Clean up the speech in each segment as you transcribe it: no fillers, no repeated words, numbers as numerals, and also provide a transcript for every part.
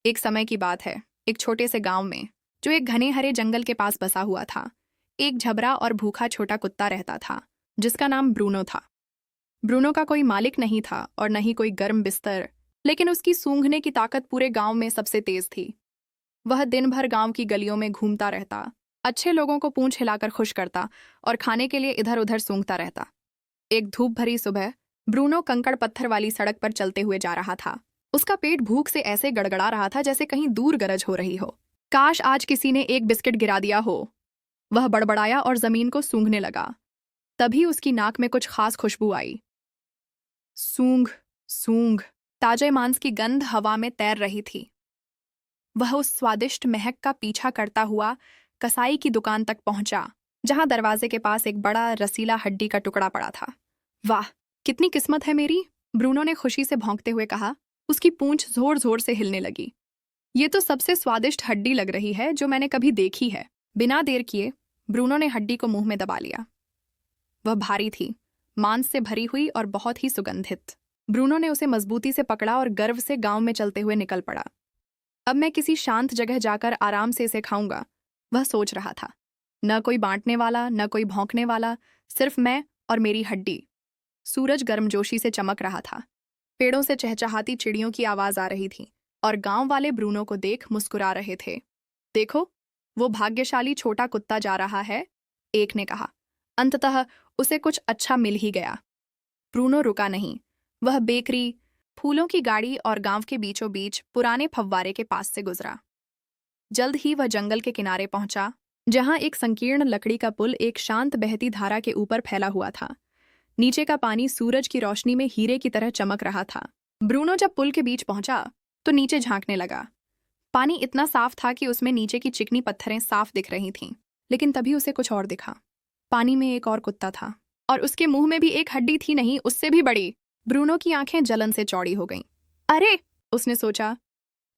एक समय की बात है, एक छोटे से गांव में, जो एक घने हरे जंगल के पास बसा हुआ था, एक झबरा और भूखा छोटा कुत्ता रहता था, जिसका नाम ब्रूनो था। ब्रूनो का कोई मालिक नहीं था और न ही कोई गर्म बिस्तर, लेकिन उसकी सूंघने की ताकत पूरे गांव में सबसे तेज थी। वह दिन भर गांव की गलियों में घूमता रहता, अच्छे लोगों को पूंछ हिलाकर खुश करता और खाने के लिए इधर उधर सूंघता रहता। एक धूप भरी सुबह ब्रूनो कंकड़ पत्थर वाली सड़क पर चलते हुए जा रहा था। उसका पेट भूख से ऐसे गड़गड़ा रहा था जैसे कहीं दूर गरज हो रही हो। काश आज किसी ने एक बिस्किट गिरा दिया हो। वह बड़बड़ाया और जमीन को सूंघने लगा। तभी उसकी नाक में कुछ खास खुशबू आई। सूंघ सूंघ, ताजे मांस की गंध हवा में तैर रही थी। वह उस स्वादिष्ट महक का पीछा करता हुआ कसाई की दुकान तक पहुंचा, जहां दरवाजे के पास एक बड़ा रसीला हड्डी का टुकड़ा पड़ा था। वाह, कितनी किस्मत है मेरी, ब्रूनो ने खुशी से भौंकते हुए कहा। उसकी पूंछ जोर जोर से हिलने लगी। ये तो सबसे स्वादिष्ट हड्डी लग रही है जो मैंने कभी देखी है। बिना देर किए ब्रूनो ने हड्डी को मुंह में दबा लिया। वह भारी थी, मांस से भरी हुई और बहुत ही सुगंधित। ब्रूनो ने उसे मजबूती से पकड़ा और गर्व से गांव में चलते हुए निकल पड़ा। अब मैं किसी शांत जगह जाकर आराम से इसे खाऊंगा, वह सोच रहा था। न कोई बांटने वाला, न कोई भौंकने वाला, सिर्फ मैं और मेरी हड्डी। सूरज गर्मजोशी से चमक रहा था। पेड़ों से चहचहाती चिड़ियों की आवाज आ रही थी और गांव वाले ब्रूनो को देख मुस्कुरा रहे थे। देखो, वो भाग्यशाली छोटा कुत्ता जा रहा है, एक ने कहा। अंततः उसे कुछ अच्छा मिल ही गया। ब्रूनो रुका नहीं। वह बेकरी, फूलों की गाड़ी और गांव के बीचों बीच पुराने फव्वारे के पास से गुजरा। जल्द ही वह जंगल के किनारे पहुंचा, जहां एक संकीर्ण लकड़ी का पुल एक शांत बहती धारा के ऊपर फैला हुआ था। नीचे का पानी सूरज की रोशनी में हीरे की तरह चमक रहा था। ब्रूनो जब पुल के बीच पहुंचा तो नीचे झांकने लगा। पानी इतना साफ था कि उसमें नीचे की चिकनी पत्थरें साफ दिख रही थीं। लेकिन तभी उसे कुछ और दिखा। पानी में एक और कुत्ता था और उसके मुंह में भी एक हड्डी थी, नहीं उससे भी बड़ी। ब्रूनो की आंखें जलन से चौड़ी हो गईं। अरे, उसने सोचा,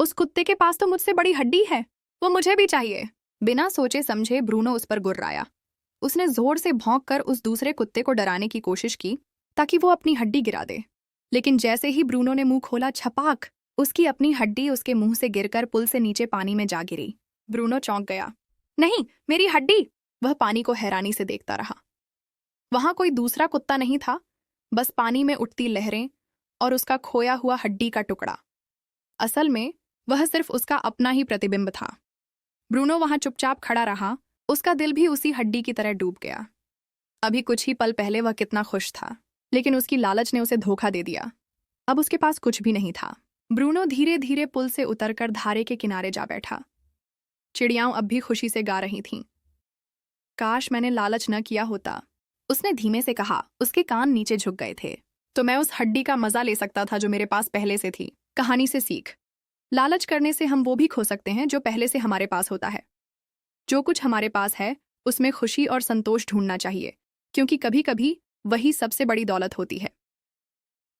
उस कुत्ते के पास तो मुझसे बड़ी हड्डी है, वो मुझे भी चाहिए। बिना सोचे समझे ब्रूनो उस पर गुर्राया। उसने जोर से भौंक कर उस दूसरे कुत्ते को डराने की कोशिश की ताकि वो अपनी हड्डी गिरा दे। लेकिन जैसे ही ब्रूनो ने मुंह खोला, छपाक, उसकी अपनी हड्डी उसके मुंह से गिरकर पुल से नीचे पानी में जा गिरी। ब्रूनो चौंक गया। नहीं, मेरी हड्डी! वह पानी को हैरानी से देखता रहा। वहां कोई दूसरा कुत्ता नहीं था, बस पानी में उठती लहरें और उसका खोया हुआ हड्डी का टुकड़ा। असल में वह सिर्फ उसका अपना ही प्रतिबिंब था। ब्रूनो वहां चुपचाप खड़ा रहा। उसका दिल भी उसी हड्डी की तरह डूब गया। अभी कुछ ही पल पहले वह कितना खुश था, लेकिन उसकी लालच ने उसे धोखा दे दिया। अब उसके पास कुछ भी नहीं था। ब्रूनो धीरे धीरे पुल से उतरकर धारे के किनारे जा बैठा। चिड़ियाओं अब भी खुशी से गा रही थीं। काश मैंने लालच न किया होता, उसने धीमे से कहा। उसके कान नीचे झुक गए थे। तो मैं उस हड्डी का मजा ले सकता था जो मेरे पास पहले से थी। कहानी से सीख, लालच करने से हम वो भी खो सकते हैं जो पहले से हमारे पास होता है। जो कुछ हमारे पास है उसमें खुशी और संतोष ढूंढना चाहिए, क्योंकि कभी कभी वही सबसे बड़ी दौलत होती है।